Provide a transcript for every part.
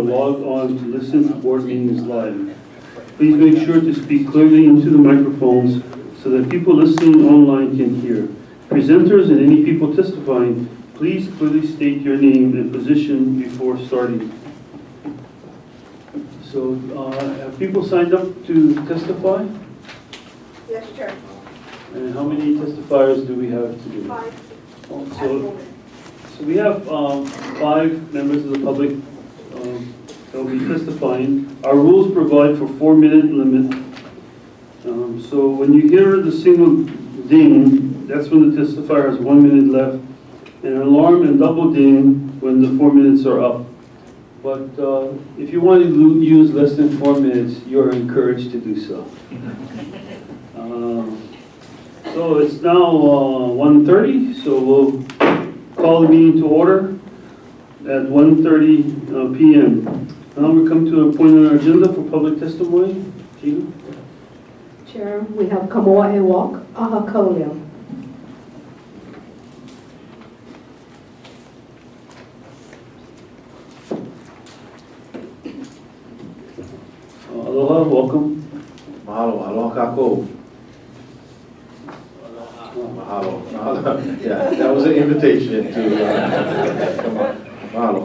logged on to listen to board meetings live. Please make sure to speak clearly into the microphones so that people listening online can hear. Presenters and any people testifying, please clearly state your name and position before starting. So, have people signed up to testify? Yes, Chair. And how many testifiers do we have today? 5. So we have 5 members of the public that will be testifying. Our rules provide for 4-minute limit. So when you hear the single ding, that's when the testifier has 1 minute left. And an alarm and double ding when the 4 minutes are up. But if you want to use less than 4 minutes, you're encouraged to do so. So it's now 1:30, so we'll call the meeting to order at 1:30 p.m. Now we come to a point on our agenda for public testimony. Gina? Chair, we have Kamoa Ewok, Ahakoleo. Aloha, welcome. Mahalo, aloha kākou. Mahalo. Yeah, that was an invitation to come on. Mahalo.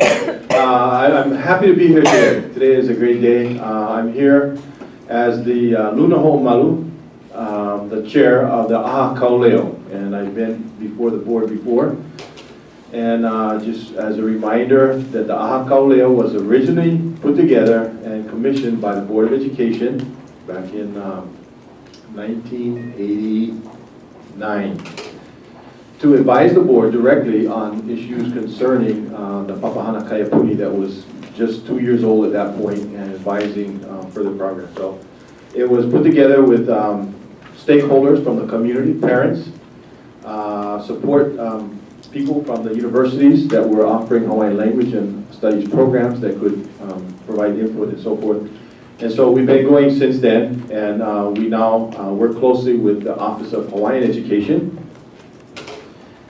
I'm happy to be here today. Today is a great day. I'm here as the Lunaho Malu, the chair of the Aha Kauleo, and I've been before the board before. And just as a reminder that the Aha Kauleo was originally put together and commissioned by the Board of Education back in 1989 to advise the board directly on issues concerning the Papahana Kaiapuni that was just 2 years old at that point and advising further progress. So it was put together with stakeholders from the community, parents, support people from the universities that were offering Hawaiian language and studies programs that could provide input and so forth. And so we've been going since then, and we now work closely with the Office of Hawaiian Education.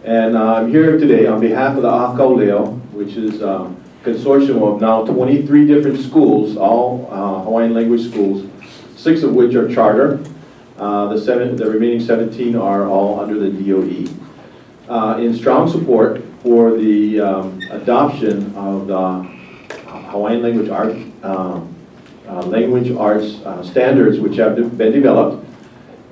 And I'm here today on behalf of the Akauleo, which is a consortium of now 23 different schools, all Hawaiian language schools, 6 of which are charter. The remaining 17 are all under the DOE. In strong support for the adoption of the Hawaiian language arts standards, which have been developed.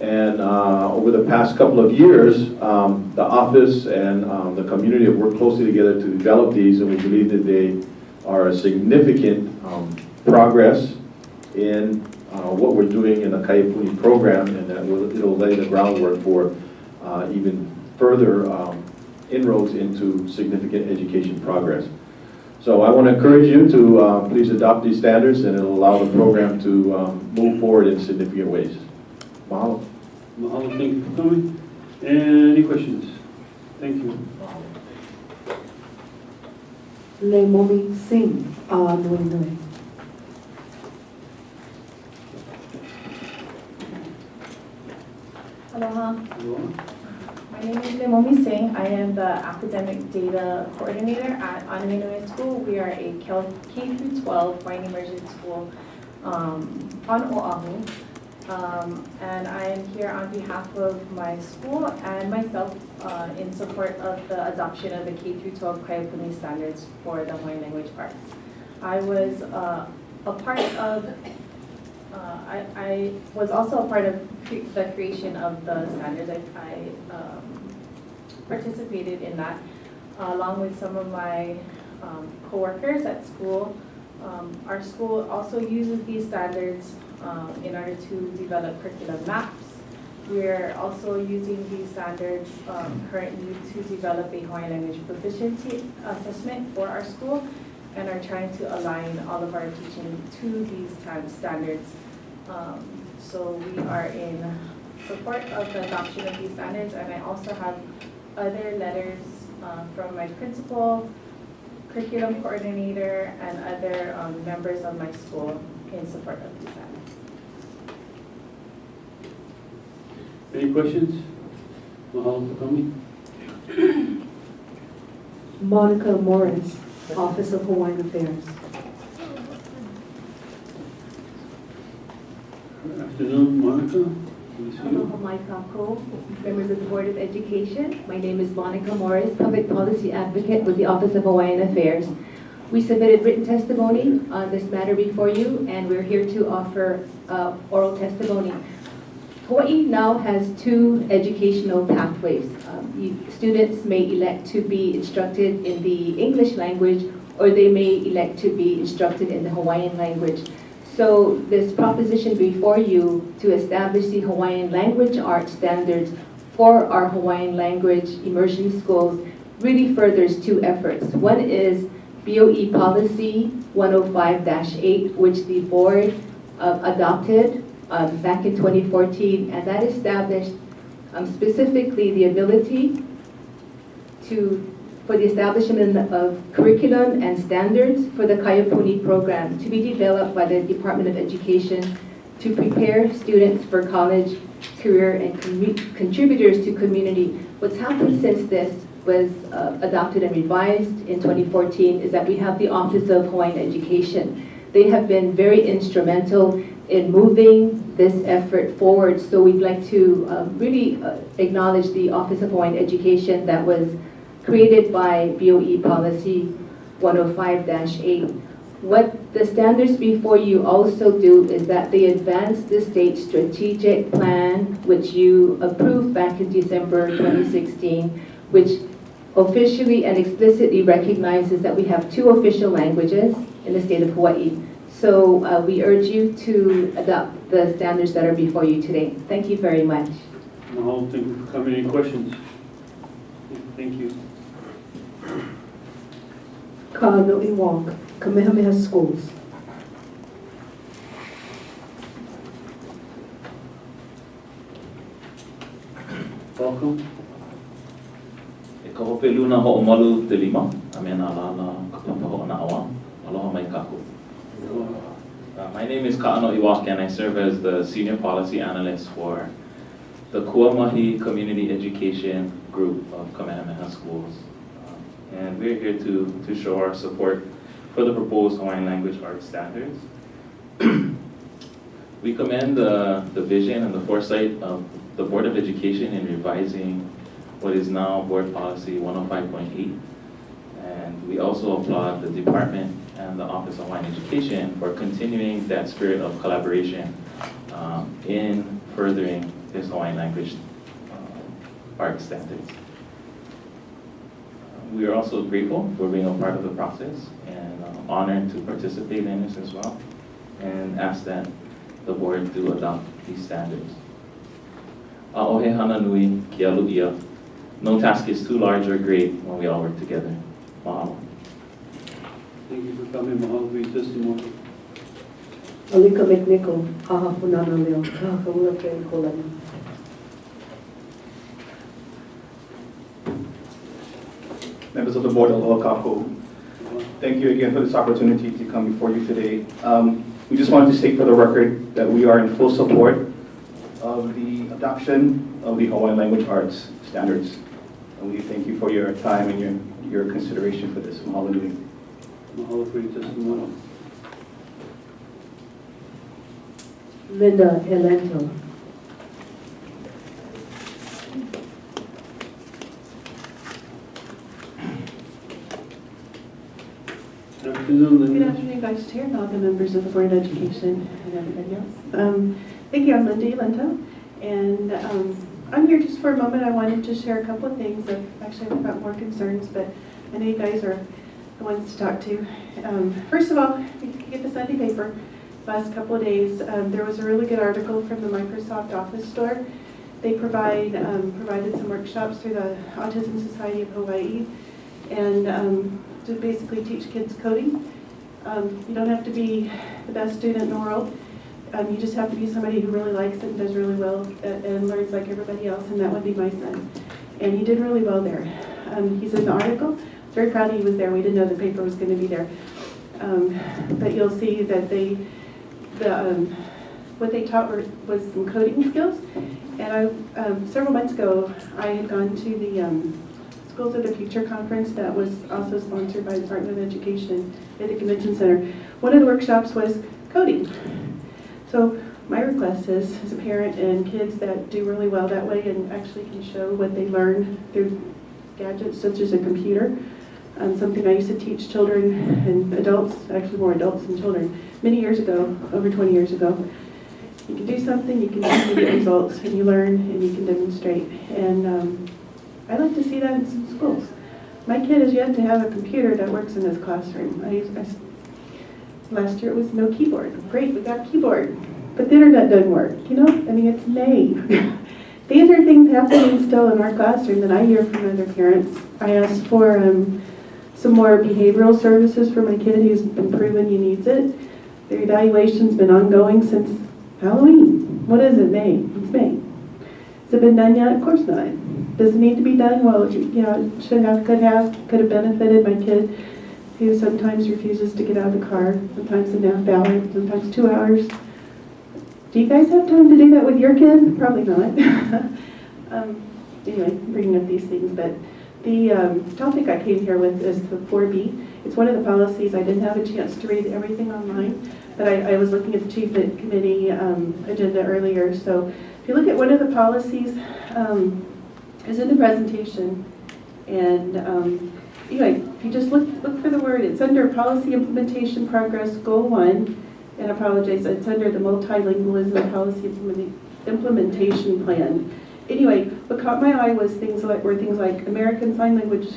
And over the past couple of years, the office and the community have worked closely together to develop these, and we believe that they are a significant progress in what we're doing in the Kaiapuni program, and that it'll lay the groundwork for even further inroads into significant education progress. So I want to encourage you to please adopt these standards, and it'll allow the program to move forward in significant ways. Mahalo. Mahalo, thank you for coming. Any questions? Thank you. Leimomi Singh, Nui Nui. Aloha. Aloha. My name is Leimomi Singh. I am the Academic Data Coordinator at Anaminue School. We are a K-12 Hawaiian Immersion School on Oahu. And I am here on behalf of my school and myself in support of the adoption of the K-12 Kaiapuni standards for the Hawaiian language arts. I was a part of I was also a part of the creation of the standards. I participated in that along with some of my co-workers at school. Our school also uses these standards in order to develop curriculum maps. We're also using these standards currently to develop a Hawaiian language proficiency assessment for our school, and are trying to align all of our teaching to these standards. So we are in support of the adoption of these standards, and I also have other letters from my principal, curriculum coordinator, and other members of my school in support of these standards. Any questions? Mahalo for coming. Monica Morris, Office of Hawaiian Affairs. Good afternoon, Monica. Please you. Members of the Board of Education. My name is Monica Morris, Public Policy Advocate with the Office of Hawaiian Affairs. We submitted written testimony on this matter before you, and we're here to offer oral testimony. Hawaii now has two educational pathways. Students may elect to be instructed in the English language, or they may elect to be instructed in the Hawaiian language. So this proposition before you to establish the Hawaiian language arts standards for our Hawaiian language immersion schools really furthers two efforts. One is BOE Policy 105-8, which the board adopted back in 2014, and that established specifically the ability for the establishment of curriculum and standards for the Kaiapuni program to be developed by the Department of Education to prepare students for college, career, and contributors to community. What's happened since this was adopted and revised in 2014 is that we have the Office of Hawaiian Education. They have been very instrumental in moving this effort forward, so we'd like to really acknowledge the Office of Hawaiian Education that was created by BOE Policy 105-8. What the standards before you also do is that they advance the state strategic plan, which you approved back in December 2016, which officially and explicitly recognizes that we have two official languages in the state of Hawaii. So we urge you to adopt the standards that are before you today. Thank you very much. Mahalo, thank you for coming. Any questions? Thank you. Ka'anoi Walk, Kamehameha Schools. Welcome. E ka hope luna ho'omalu te lima, a me nā lana kapapa ho'ona awa. Aloha mai kākou. My name is Ka'ano Iwak, and I serve as the Senior Policy Analyst for the Kuamahi Community Education Group of Kamehameha Schools. And we're here to show our support for the proposed Hawaiian language arts standards. We commend the vision and the foresight of the Board of Education in revising what is now Board Policy 105.8. And we also applaud the department and the Office of Hawaiian Education for continuing that spirit of collaboration in furthering this Hawaiian language arts standards. We are also grateful for being a part of the process and honored to participate in this as well, and ask that the board do adopt these standards. A'ohe hana nui ki alu'ia. No task is too large or great when we all work together. Mahalo. Thank you for coming. Mahalo for your testimony. Alika McNichol, Aha Punana Leo, Kahawula Pei Kolani. Members of the board, aloha kākou. Thank you again for this opportunity to come before you today. We just wanted to state for the record that we are in full support of the adoption of the Hawaiian language arts standards. And we thank you for your time and your consideration for this. Mahalo nui. Mahalo for your testimony. Linda Elento. Good afternoon, Good Linda. afternoon, Vice Chair, and all the members of the Board of Education and everybody else. Thank you, I'm Linda Lento, and I'm here just for a moment. I wanted to share a couple of things. Actually, I've got more concerns, but I know you guys are the ones to talk to. First of all, if you get the Sunday paper, last couple of days, there was a really good article from the Microsoft Office Store. They provided some workshops through the Autism Society of Hawaii, and to basically teach kids coding. You don't have to be the best student in the world. You just have to be somebody who really likes it and does really well and learns like everybody else, and that would be my son. And he did really well there. He's in the article. I was very proud he was there. We didn't know the paper was going to be there. But you'll see that what they taught was some coding skills. And several months ago, I had gone to the Schools of the Future conference that was also sponsored by the Department of Education at the Convention Center. One of the workshops was coding. So my request is, as a parent and kids that do really well that way and actually can show what they learn through gadgets such as a computer, something I used to teach children and adults, actually more adults than children, many years ago, over 20 years ago. You can do something, you can see immediate results, and you learn and you can demonstrate. And I like to see that in some schools. My kid has yet to have a computer that works in his classroom. Last year it was no keyboard. Great, we got a keyboard, but the internet doesn't work. You know, I mean, it's May. These are things happening still in our classroom that I hear from other parents. I asked for some more behavioral services for my kid who's been proven he needs it. Their evaluation's been ongoing since Halloween. What is it, May? It's May. Has it been done yet? Of course not. Does it need to be done? Well, yeah, it should have, could have benefited my kid who sometimes refuses to get out of the car, sometimes a half hour, sometimes 2 hours. Do you guys have time to do that with your kid? Probably not. Anyway, I'm bringing up these things, but the topic I came here with is the 4B. It's one of the policies. I didn't have a chance to read everything online, but I was looking at the Chief Committee agenda earlier. So if you look at one of the policies, it's in the presentation, and anyway, if you just look for the word, it's under Policy Implementation Progress Goal 1, and I apologize, it's under the Multilingualism Policy Implementation Plan. Anyway, what caught my eye was things like American Sign Language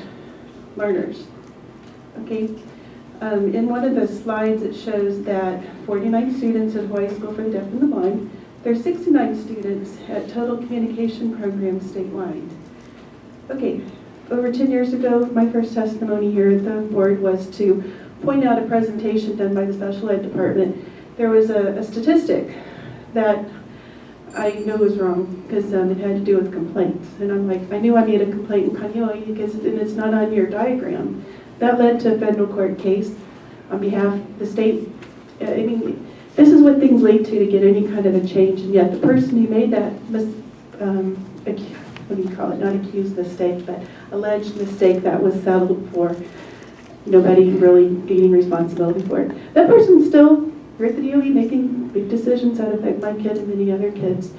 learners. Okay, in one of the slides it shows that 49 students at Hawaii School for the Deaf and the Blind. There's 69 students at Total Communication Program statewide. Okay, over 10 years ago, my first testimony here at the board was to point out a presentation done by the special ed department. There was a statistic that I know was wrong because it had to do with complaints. And I'm like, I knew I made a complaint in Kaneohe because it's not on your diagram. That led to a federal court case on behalf of the state. I mean, this is what things lead to get any kind of a change, and yet the person who made that what do you call it, not accused mistake, but alleged mistake that was settled for, nobody really gaining responsibility for it. That person's still here at the DOE making big decisions that affect my kid and many other kids.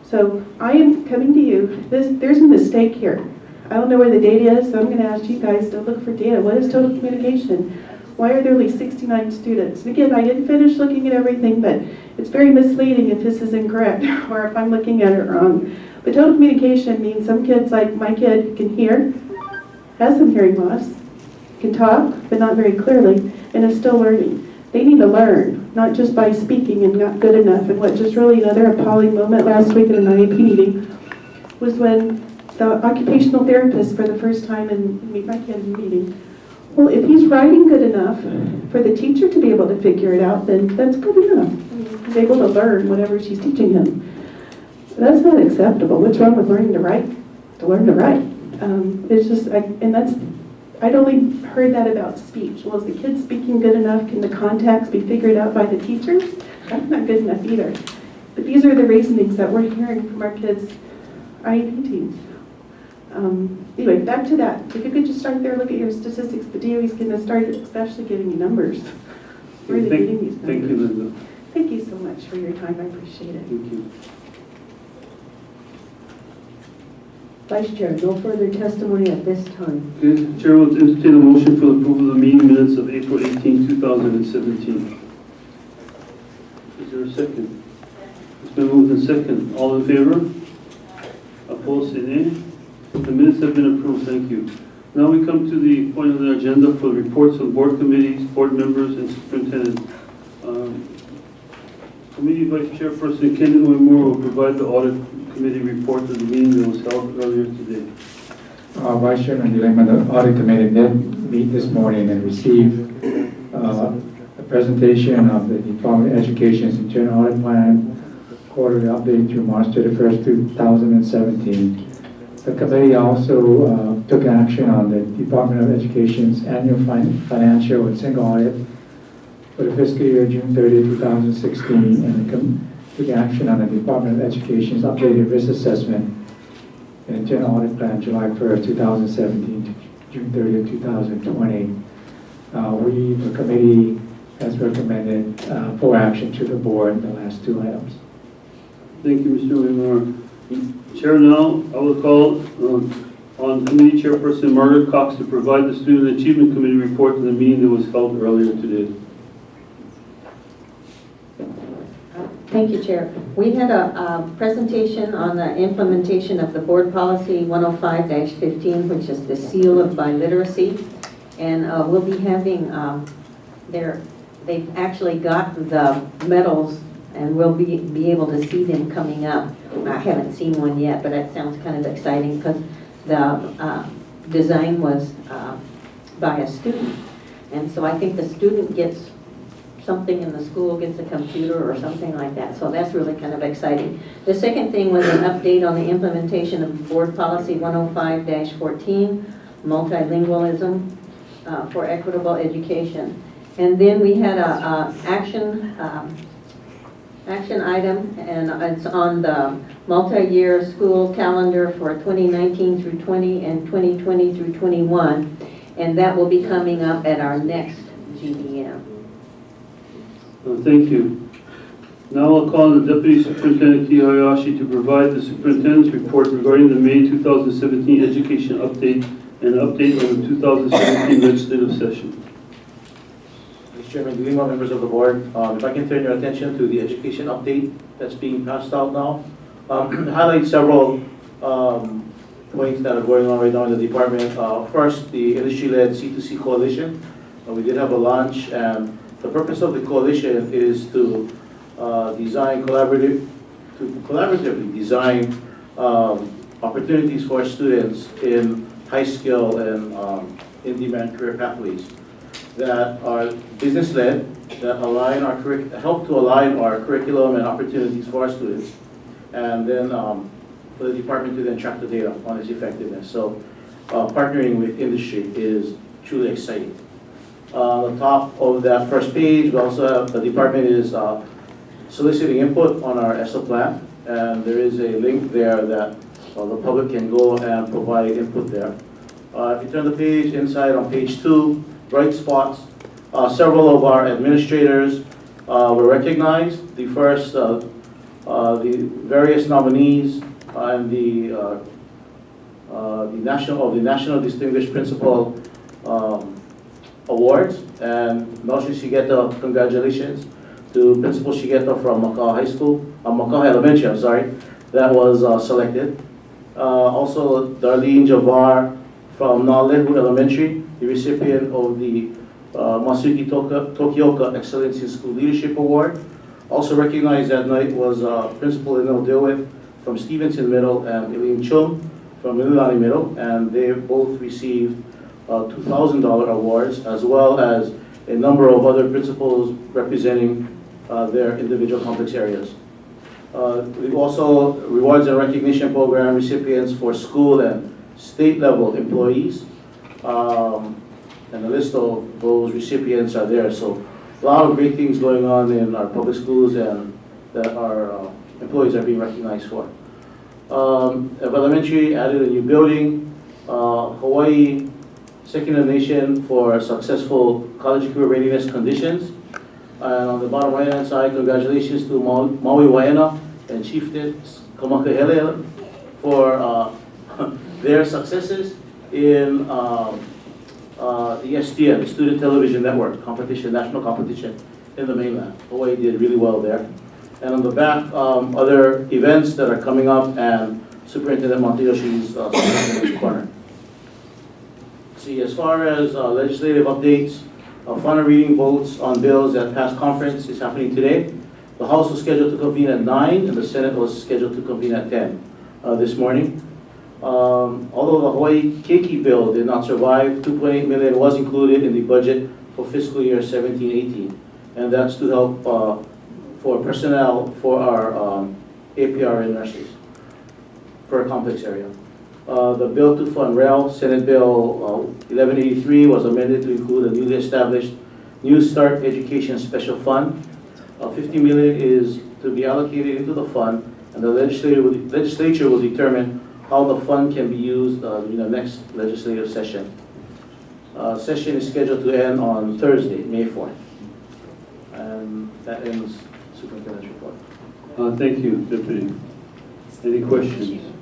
So I am coming to you, there's a mistake here. I don't know where the data is, so I'm going to ask you guys to look for data. What is total communication? Why are there only 69 students? And again, I didn't finish looking at everything, but it's very misleading if this is incorrect or if I'm looking at it wrong. But total communication means some kids, like my kid, can hear, has some hearing loss, can talk, but not very clearly, and is still learning. They need to learn, not just by speaking and not good enough. And what just really another appalling moment last week at an IAP meeting was when the occupational therapist for the first time in meet my kid in the meeting. Well, if he's writing good enough for the teacher to be able to figure it out, then that's good enough. I mean, he's able to learn whatever she's teaching him. That's not acceptable. What's wrong with learning to write? To learn to write. It's just, I'd only heard that about speech. Well, is the kid speaking good enough? Can the context be figured out by the teachers? That's not good enough either. But these are the reasonings that we're hearing from our kids' IEP teams. Anyway, back to that. If you could just start there, look at your statistics. The DOE's going to start especially giving you numbers. Where are they getting these numbers? Thank you, Linda. Thank you so much for your time. I appreciate it. Thank you. Vice Chair, no further testimony at this time. Okay, Chair will entertain a motion for the approval of the meeting minutes of April 18, 2017. Is there a second? It's been moved in second. All in favor? Opposed, say nay. The minutes have been approved. Thank you. Now we come to the point of the agenda for reports of board committees, board members, and superintendent. Committee Vice Chairperson Ken Uemura will provide the audit committee report of the meeting that was held earlier today. Vice Chairman Dilema, the audit committee did meet this morning and received a presentation of the Department of Education's internal audit plan, quarterly update through March 31st, 2017. The committee also took action on the Department of Education's annual financial and single audit for the fiscal year June 30, 2016, and took action on the Department of Education's updated risk assessment and internal audit plan July 1st, 2017 to June 30, 2020. The committee, has recommended for action to the board in the last two items. Thank you, Mr. Waymore. Chair, now I will call on Committee Chairperson Margaret Cox to provide the Student Achievement Committee report in the meeting that was held earlier today. Thank you, Chair. We had a presentation on the implementation of the Board Policy 105-15, which is the seal of biliteracy. And we'll be having they've actually got the medals, and we'll be able to see them coming up. I haven't seen one yet, but that sounds kind of exciting because the design was by a student. And so I think the student gets something in the school, gets a computer or something like that. So that's really kind of exciting. The second thing was an update on the implementation of Board Policy 105-14, multilingualism for equitable education. And then we had a action item, and it's on the multi-year school calendar for 2019 through 20 and 2020 through 21. And that will be coming up at our next GBM. Thank you. Now I'll call on the Deputy Superintendent Kiyohayashi to provide the Superintendent's report regarding the May 2017 education update and update on the 2017 legislative session. Mr. Chairman, good evening, members of the board. If I can turn your attention to the education update that's being passed out now. Highlight several points that are going on right now in the department. First, the industry-led C2C coalition. We did have a launch, and the purpose of the coalition is to collaboratively design opportunities for students in high skill and in-demand career pathways that are business-led, that help to align our curriculum and opportunities for our students, and then for the department to then track the data on its effectiveness. So partnering with industry is truly exciting. On the top of that first page, we also have the department is soliciting input on our ESSA plan, and there is a link there that the public can go and provide input there. If you turn the page, inside on page 2, bright spots, several of our administrators were recognized. The first, the various nominees and the National Distinguished Principal Awards, and Noshi Shigeta, congratulations to Principal Shigeta from Macau High School, Macau Elementary, I'm sorry, that was selected. Also, Darlene Javar from Nalehu Elementary, the recipient of the Masuki Tokioka Excellence in School Leadership Award. Also recognized that night was Principal Lynell Dewey from Stevenson Middle and Eileen Chung from Mililani Middle, and they both received $2,000 awards, as well as a number of other principals representing their individual complex areas. We've also rewards and recognition program recipients for school and state level employees, and the list of those recipients are there. So a lot of great things going on in our public schools and that our employees are being recognized for. Elementary added a new building. Hawaii, second in the nation for successful college career readiness conditions. And on the bottom right hand side, congratulations to Maui Waena and Chieftain Kamakahele for their successes in the STN, the Student Television Network competition, national competition in the mainland. Hawaii did really well there. And on the back, other events that are coming up, and Superintendent Monteyoshi's in the corner. See, as far as legislative updates, final reading votes on bills at past conference is happening today. The House was scheduled to convene at 9, and the Senate was scheduled to convene at 10 this morning. Although the Hawaii Keiki bill did not survive, $2.8 million was included in the budget for fiscal year 17-18, and that's to help for personnel for our APR and nurses per complex area. The bill to fund rail, Senate Bill 1183, was amended to include a newly established New Start Education Special Fund. $50 million is to be allocated into the fund, and the legislature will determine how the fund can be used in the next legislative session. Session is scheduled to end on Thursday, May 4th. And that ends Superintendent's report. Thank you, Deputy. Any questions?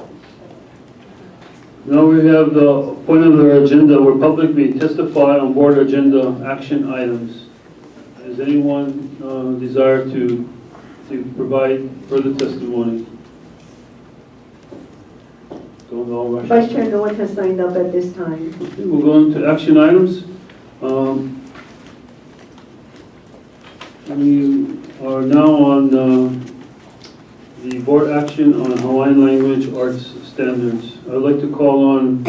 Now we have the point of our agenda where public may testify on board agenda action items. Does anyone desire to provide further testimony? Don't all rush. Vice Chair, no one has signed up at this time. Okay, we'll go into action items. We are now on the board action on Hawaiian language arts standards. I'd like to call on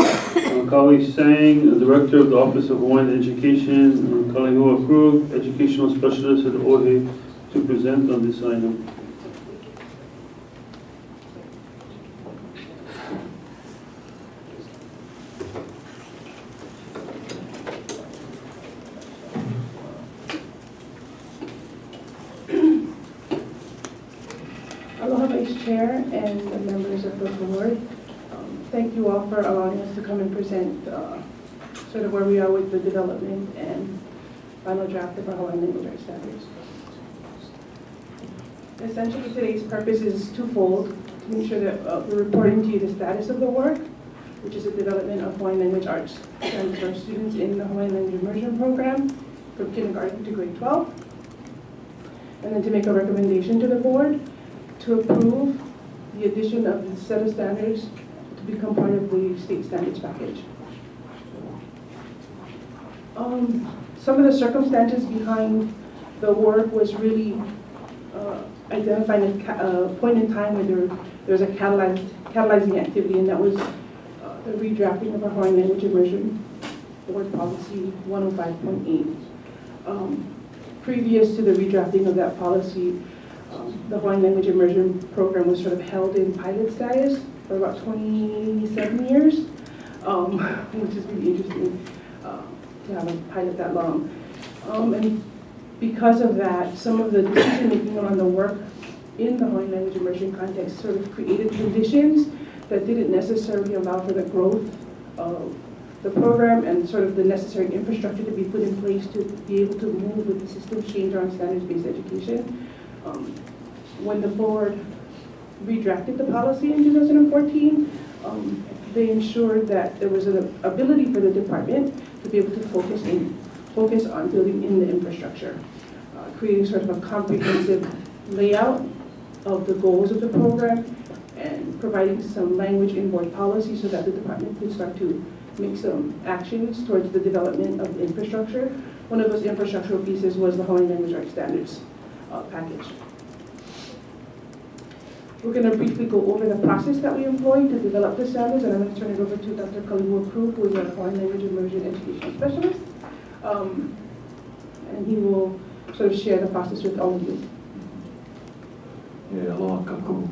Kali Sang, the Director of the Office of Hawaiian Education, and Kalihua Krug, Educational Specialist at OHE, to present on this item. Aloha Vice Chair and the members of the board. Thank you all for allowing us to come and present sort of where we are with the development and final draft of our Hawaiian language arts standards. Essentially, today's purpose is twofold: to make sure that we're reporting to you the status of the work, which is the development of Hawaiian language arts standards for students in the Hawaiian language immersion program from kindergarten to grade 12, and then to make a recommendation to the board to approve the addition of the set of standards to become part of the state standards package. Some of the circumstances behind the work was really identifying a point in time when there was a catalyzing activity, and that was the redrafting of our Hawaiian language immersion board policy 105.8. Previous to the redrafting of that policy, the Hawaiian language immersion program was sort of held in pilot status for about 27 years, which is really interesting to have a pilot that long. And because of that, some of the decision making around the work in the Hawaiian language immersion context sort of created conditions that didn't necessarily allow for the growth of the program and sort of the necessary infrastructure to be put in place to be able to move with the system change around standards-based education. When the board redrafted the policy in 2014, they ensured that there was an ability for the department to be able to focus on building in the infrastructure, creating sort of a comprehensive layout of the goals of the program and providing some language in board policy so that the department could start to make some actions towards the development of the infrastructure. One of those infrastructural pieces was the Hawaiian language arts standards package. We're going to briefly go over the process that we employed to develop the standards, and I'm going to turn it over to Dr. Kalihua Krug, who is our Hawaiian language immersion education specialist, and he will sort of share the process with all of you. Yeah, aloha kaku.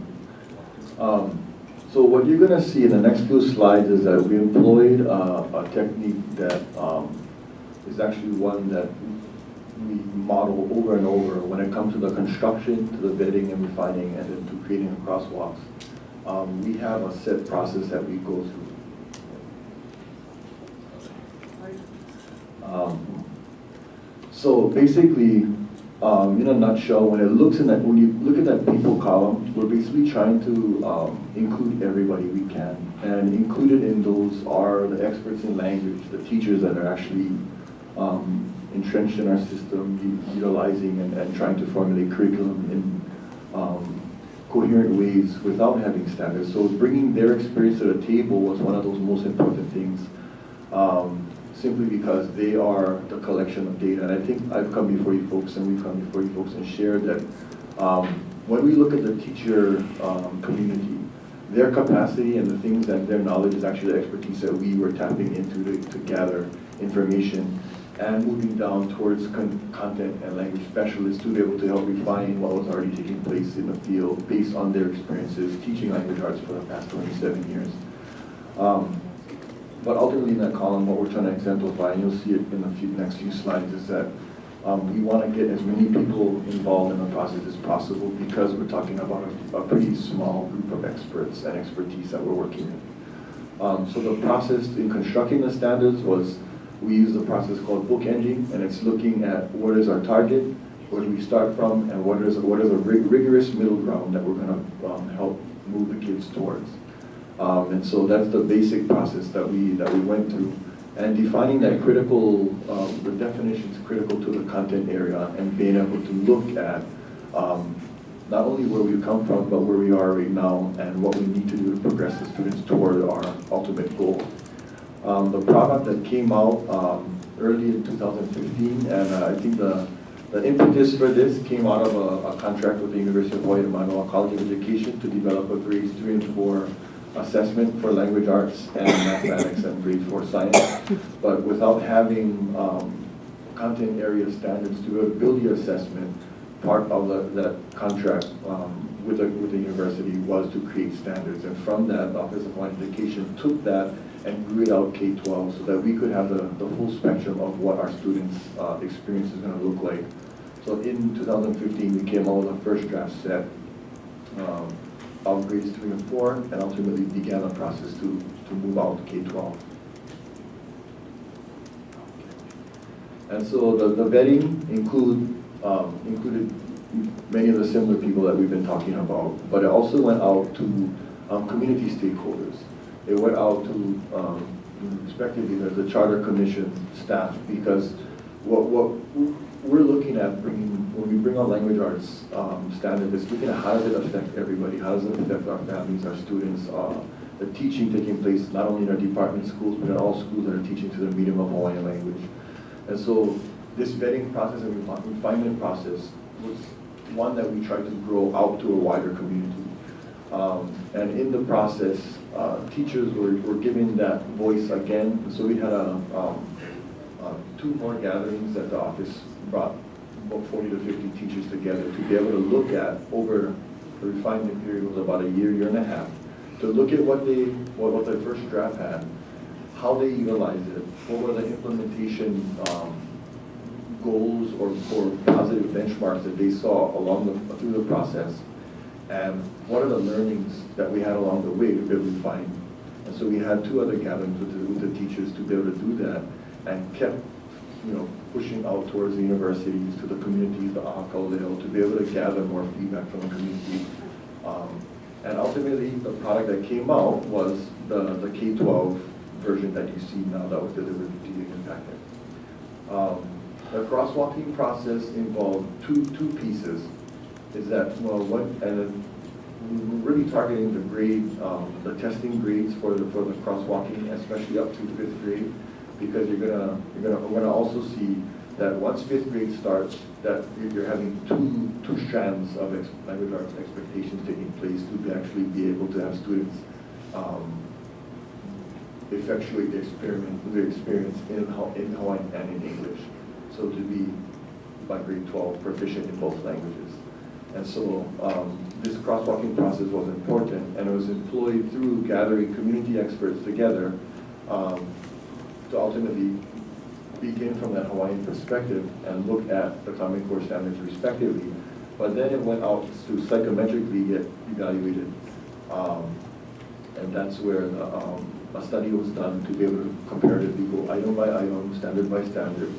So what you're going to see in the next few slides is that we employed a technique that is actually one that we model over and over when it comes to the construction, to the vetting and refining, and then to creating the crosswalks. We have a set process that we go through. So basically, in a nutshell, when you look at that people column, we're basically trying to include everybody we can. And included in those are the experts in language, the teachers that are actually entrenched in our system, utilizing and trying to formulate curriculum in coherent ways without having standards. So bringing their experience to the table was one of those most important things, simply because they are the collection of data. And I think I've come before you folks, and we've come before you folks and shared that when we look at the teacher community, their capacity and the things that their knowledge is actually the expertise that we were tapping into to gather information and moving down towards content and language specialists to be able to help refine what was already taking place in the field based on their experiences teaching language arts for the past 27 years. But ultimately in that column, what we're trying to exemplify, and you'll see it in the next few slides, is that we want to get as many people involved in the process as possible because we're talking about a pretty small group of experts and expertise that we're working with. So the process in constructing the standards was we use a process called bookending, and it's looking at what is our target, where do we start from, and what is a rigorous middle ground that we're going to help move the kids towards. And so that's the basic process that we went through, and defining that critical, the definitions critical to the content area, and being able to look at not only where we come from, but where we are right now, and what we need to do to progress the students toward our ultimate goal. The product that came out early in 2015, and I think the impetus for this came out of a contract with the University of Hawaii Manoa College of Education to develop a grades 3 and 4 assessment for language arts and mathematics and grade 4 science. But without having content area standards to build the assessment, part of that contract with the university was to create standards. And from that, the Office of Hawaiian Education took that and grew it out K-12 so that we could have the full spectrum of what our students' experience is going to look like. So in 2015, we came out with a first draft set of grades 3 and 4, and ultimately began a process to move out to K-12. And so the vetting included many of the similar people that we've been talking about, but it also went out to community stakeholders. It went out to, respectively, the Charter Commission staff, because what we're looking at when we bring our language arts standard is looking at how does it affect everybody, how does it affect our families, our students, the teaching taking place not only in our department schools, but in all schools that are teaching to the medium of Hawaiian language. And so this vetting process and refinement process was one that we tried to grow out to a wider community. And in the process, teachers were given that voice again. And so we had 2 more gatherings that the office brought about 40 to 50 teachers together to be able to look at over the refinement period was about a year and a half, to look at what their first draft had, how they utilized it, what were the implementation goals or positive benchmarks that they saw through the process, and what are the learnings that we had along the way to be able to refine. And so we had 2 other gatherings with the teachers to be able to do that, and kept pushing out towards the universities, to the communities, the Akaoleo, to be able to gather more feedback from the community. And ultimately, the product that came out was the K-12 version that you see now that was delivered to you in packet. The crosswalking process involved two pieces. Is that, we're really targeting the grade, the testing grades for the crosswalking, especially up to 5th grade, because we're gonna also see that once 5th grade starts, that you're having two strands of language arts expectations taking place to actually be able to have students effectuate the experience in Hawaiian and in English. So to be, by grade 12, proficient in both languages. And so this crosswalking process was important, and it was employed through gathering community experts together to ultimately begin from that Hawaiian perspective and look at the Common Core standards respectively. But then it went out to psychometrically get evaluated. And that's where a study was done to be able to comparatively go item by item, standard by standard,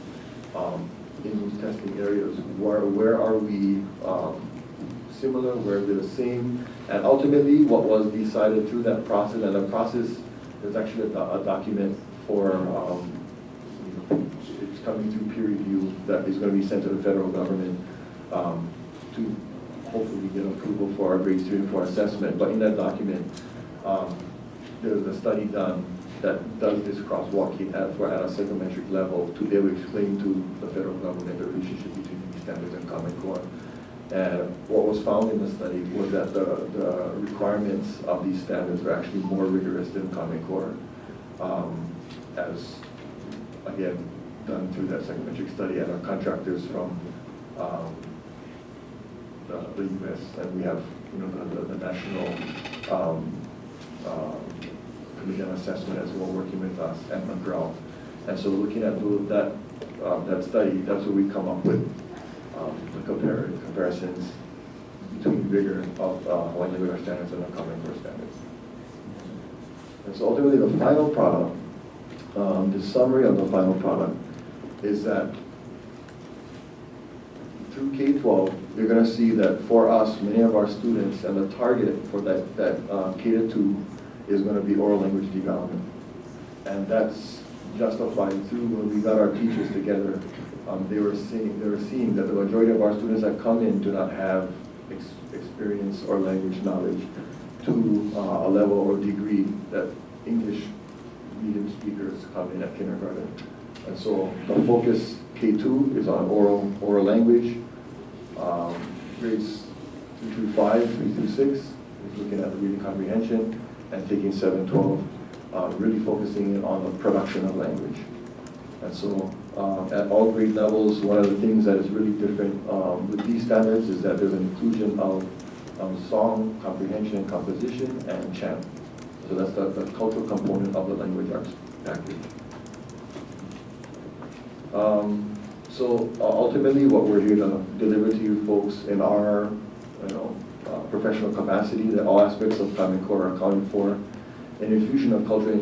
in those testing areas. Where are we similar, where we're the same? And ultimately, what was decided through that process, and the process, there's actually a document for, it's coming through peer review that is going to be sent to the federal government to hopefully get approval for our grades 3 and 4 assessment. But in that document, there's a study done that does this crosswalking at a psychometric level to be able to explain to the federal government the relationship between these standards and Common Core. And what was found in the study was that the requirements of these standards are actually more rigorous than Common Core, as, again, done through that psychometric study, and our contractors from the U.S., and we have the National Committee on Assessment as well working with us and McGraw. And so looking at that study, that's where we come up with the comparisons between rigor of Hawaiian language arts standards and the Common Core standards. And so ultimately the final product, the summary of the final product is that through K-12, you're going to see that for us, many of our students, and the target for that K-2 is going to be oral language development. And that's justified through when we got our teachers together. They were seeing that the majority of our students that come in do not have experience or language knowledge to a level or degree that English medium speakers come in at kindergarten. And so the focus K2 is on oral language. Grades 3 through 5, 3 through 6 is looking at the reading comprehension, and taking 7, 12, really focusing in on the production of language. And so at all grade levels, one of the things that is really different with these standards is that there's an inclusion of song, comprehension, composition, and chant. So that's the cultural component of the language arts package. So ultimately, what we're here to deliver to you folks in our professional capacity, that all aspects of Common Core are accounted for. An infusion of cultural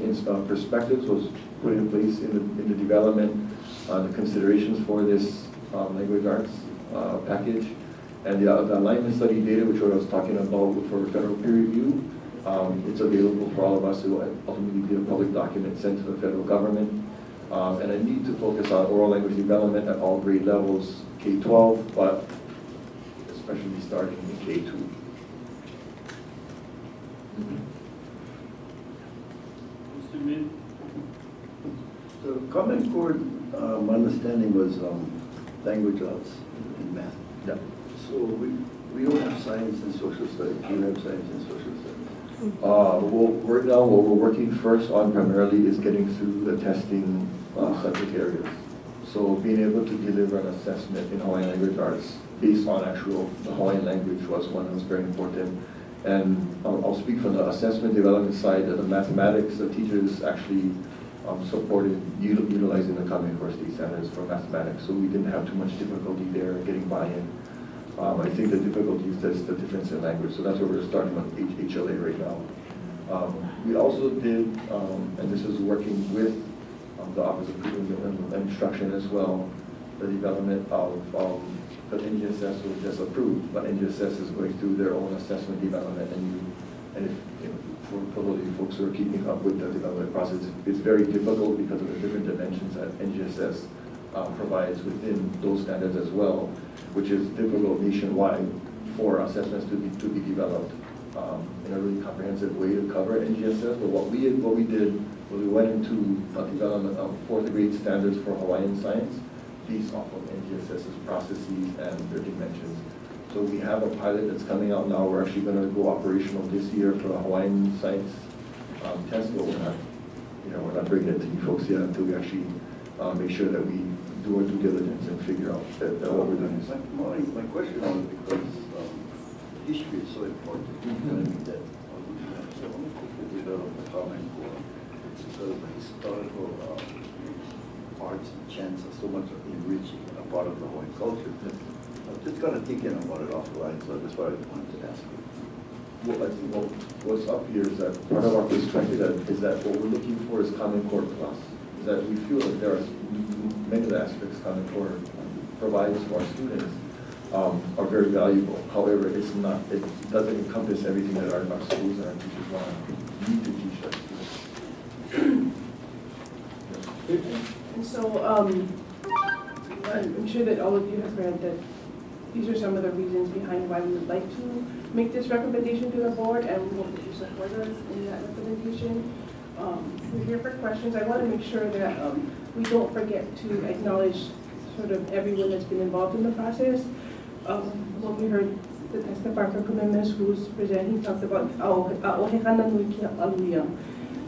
perspectives was put in place in the development, the considerations for this language arts package. And the alignment study data, which I was talking about for federal peer review, it's available for all of us to ultimately be a public document sent to the federal government. And a need to focus on oral language development at all grade levels, K-12, but especially starting in K-2. Mr. Min? So Common Core, my understanding was language arts and math. Yeah. So we don't have science and social studies. We have science and social studies. Well, right now, what we're working first on primarily is getting through the testing subject areas. So being able to deliver an assessment in Hawaiian language arts based on the Hawaiian language was one that was very important. And I'll speak from the assessment development side that the mathematics, the teachers actually supported utilizing the Common Core state standards for mathematics. So we didn't have too much difficulty there getting buy-in. I think the difficulty is just the difference in language. So that's where we're starting on HLA right now. We also did, and this is working with the Office of Curriculum and Instruction as well, the development of the NGSS was just approved, but NGSS is going through their own assessment development, and for those of you folks who are keeping up with the development process, it's very difficult because of the different dimensions that NGSS provides within those standards as well, which is difficult nationwide for assessments to be developed in a really comprehensive way to cover NGSS. But what we did was we went into a development of 4th grade standards for Hawaiian science based off of NGSS's processes and their dimensions. So we have a pilot that's coming out now. We're actually going to go operational this year for the Hawaiian science test, but we're not bringing it to you folks yet until we actually make sure that we do our due diligence and figure out that what we're doing is. My question was because history is so important. That so many people develop the Common Core because the historical arts and chants are so much enriching and a part of the Hawaiian culture. I'm just going to think about it offline, so that's why I wanted to ask you. Well, I think what's up here is that part of our perspective is that what we're looking for is Common Core Plus. Is that we feel that there are many of the aspects Common Core provides for our students are very valuable. However, it doesn't encompass everything that our schools and our teachers need to teach us. And so I'm sure that all of you have read that these are some of the reasons behind why we would like to make this recommendation to the board, and we hope that you support us in that recommendation. We're here for questions. I want to make sure that we don't forget to acknowledge sort of everyone that's been involved in the process. When we heard the testifier from Kumemes who's presenting, he talked about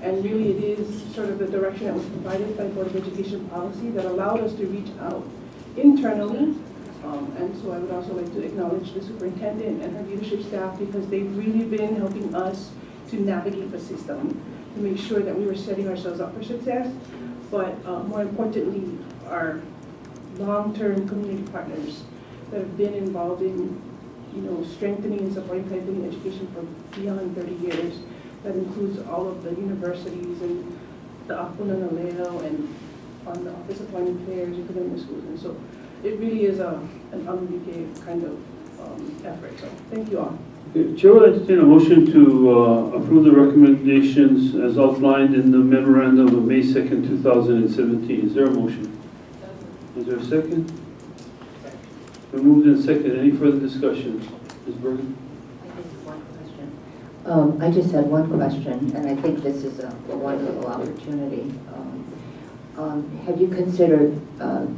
and really it is sort of the direction that was provided by Board of Education policy that allowed us to reach out internally. And so I would also like to acknowledge the superintendent and her leadership staff because they've really been helping us to navigate the system, to make sure that we were setting ourselves up for success. But more importantly, our long-term community partners that have been involved in, strengthening and supporting Kaipuni education for beyond 30 years. That includes all of the universities and the Apuna Naleo and on the Office of Foreign Affairs and academic schools. And so it really is an unbelievable kind of effort, so thank you all. Okay, Chair will entertain a motion to approve the recommendations as outlined in the memorandum of May 2nd, 2017. Is there a motion? Is there a second? Been moved and second. Any further discussion? Ms. Bergen? I just had one question, and I think this is a wonderful opportunity. Have you considered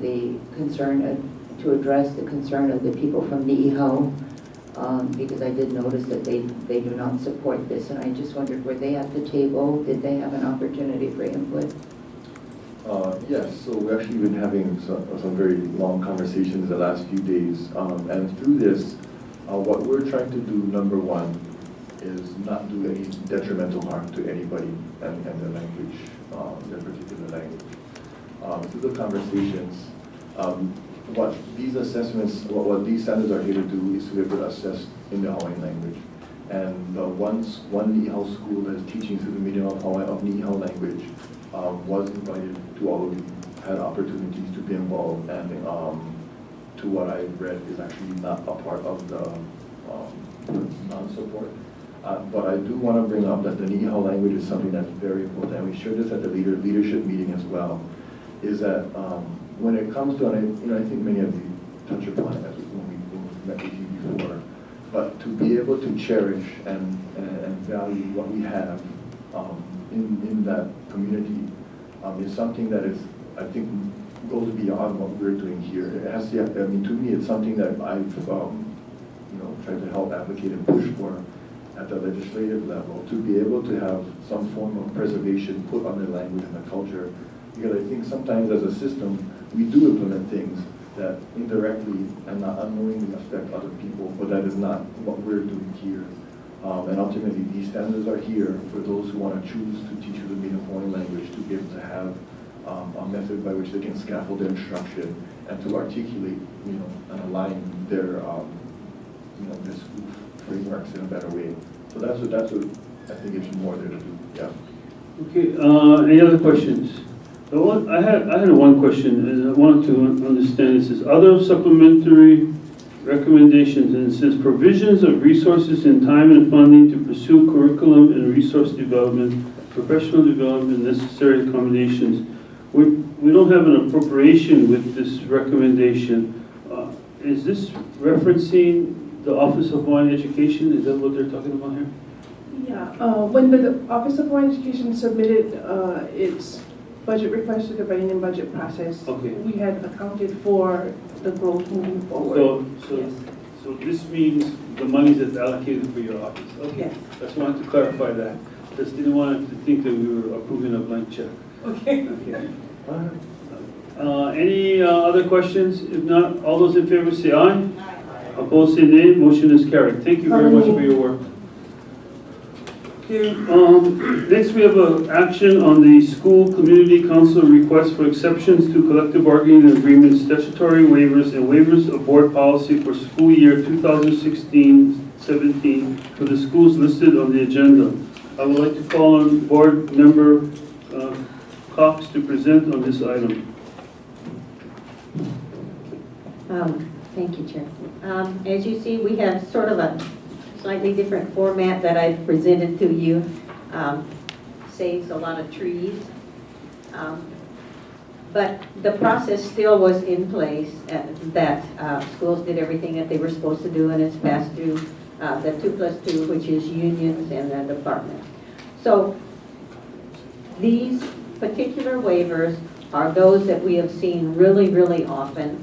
the concern to address the concern of the people from Niihau? Because I did notice that they do not support this, and I just wondered, were they at the table? Did they have an opportunity for input? Yes, so we've actually been having some very long conversations the last few days. And through this, what we're trying to do, number one, is not do any detrimental harm to anybody and their language, their particular language. Through the conversations, what these assessments, what these standards are here to do is to be able to assess in the Hawaiian language. And one Niihau school that is teaching through the medium of Niihau language was invited to all of you, had opportunities to be involved, and to what I read is actually not a part of the non-support. But I do want to bring up that the Niihau language is something that's very important, and we shared this at the leadership meeting as well, is that when it comes to, and I think many of you touch upon it when we met with you before, but to be able to cherish and value what we have in that community is something that is, I think, goes beyond what we're doing here. It has to, I mean, to me, it's something that I've, tried to help advocate and push for at the legislative level, to be able to have some form of preservation put on the language and the culture. Because I think sometimes as a system, we do implement things that indirectly and not unknowingly affect other people, but that is not what we're doing here. And ultimately, these standards are here for those who want to choose to teach the native Hawaiian language to be able to have a method by which they can scaffold their instruction and to articulate, and align their, their school frameworks in a better way. So that's what I think it's more there to do. Yeah. Okay. Any other questions? I had one question, and I wanted to understand this. Is other supplementary recommendations, and it says provisions of resources and time and funding to pursue curriculum and resource development, professional development, necessary accommodations. We don't have an appropriation with this recommendation. Is this referencing the Office of Hawaiian Education? Is that what they're talking about here? Yeah, when the Office of Hawaiian Education submitted its budget request to the writing budget process, okay, we had accounted for the growth moving forward. So this means the money that's allocated for your office. Okay. Yes. Just wanted to clarify that. Just didn't want to think that we were approving a blank check. Okay. Okay. Any other questions? If not, all those in favor say aye. Aye. Opposed say nay. Motion is carried. Thank you very much for your work. Okay. Next we have an action on the school community council request for exceptions to collective bargaining agreements, statutory waivers, and waivers of board policy for school year 2016-17 for the schools listed on the agenda. I would like to call on board member Cox to present on this item. Thank you, Chair. As you see, we have sort of a slightly different format that I've presented to you. Saves a lot of trees. But the process still was in place, that schools did everything that they were supposed to do, and it's passed through the 2+2, which is unions and the department. So these particular waivers are those that we have seen really, really often.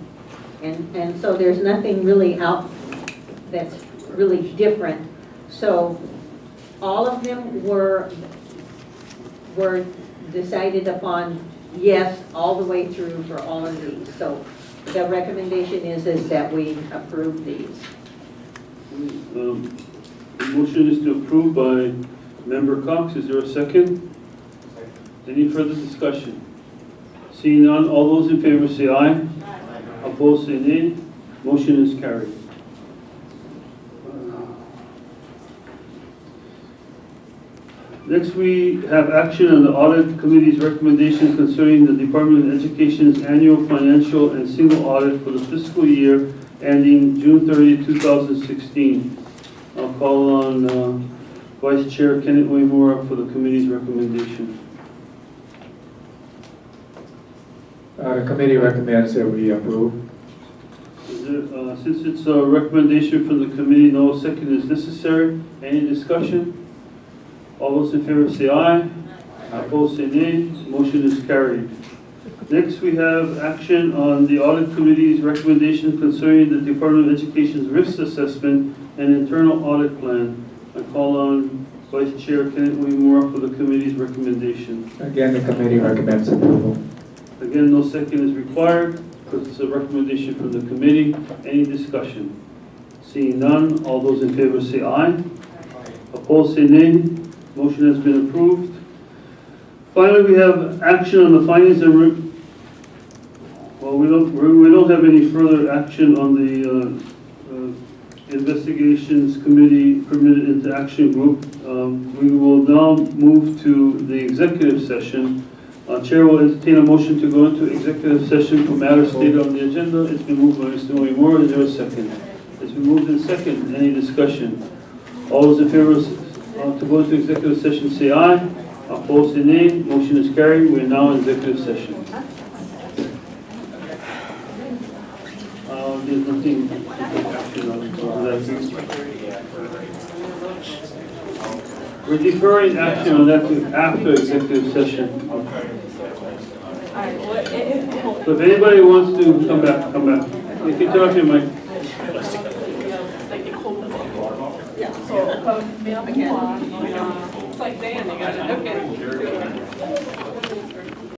And so there's nothing really out that's really different. So all of them were decided upon, yes, all the way through for all of these. So the recommendation is that we approve these. The motion is to approve by Member Cox. Is there a second? Any further discussion? Seeing none, all those in favor say aye. Aye. Opposed say nay. Motion is carried. Next, we have action on the Audit Committee's recommendation concerning the Department of Education's annual financial and single audit for the fiscal year ending June 30, 2016. I'll call on Vice Chair Kenneth Uemura for the committee's recommendation. The committee recommends that we approve. Since it's a recommendation from the committee, no second is necessary. Any discussion? All those in favor say aye. Opposed say nay. Motion is carried. Next, we have action on the Audit Committee's recommendation concerning the Department of Education's risk assessment and internal audit plan. I call on Vice Chair Kenneth Uemura for the committee's recommendation. Again, the committee recommends approval. Again, no second is required because it's a recommendation from the committee. Any discussion? Seeing none, all those in favor say aye. Opposed say nay. Motion has been approved. Finally, we have action on the findings and we don't have any further action on the investigations committee permitted into action group. We will now move to the executive session. Chair will entertain a motion to go into executive session for matters stated on the agenda. It's been moved by Mr. Uemura. Is there a second? It's been moved in second. Any discussion? All those in favor to go into executive session say aye. Opposed say nay. Motion is carried. We are now in executive session. There's nothing to take action on. We're deferring action on that to after executive session. So if anybody wants to come back, come back. You can turn off your mic. So, it's like Dan, you got it, okay.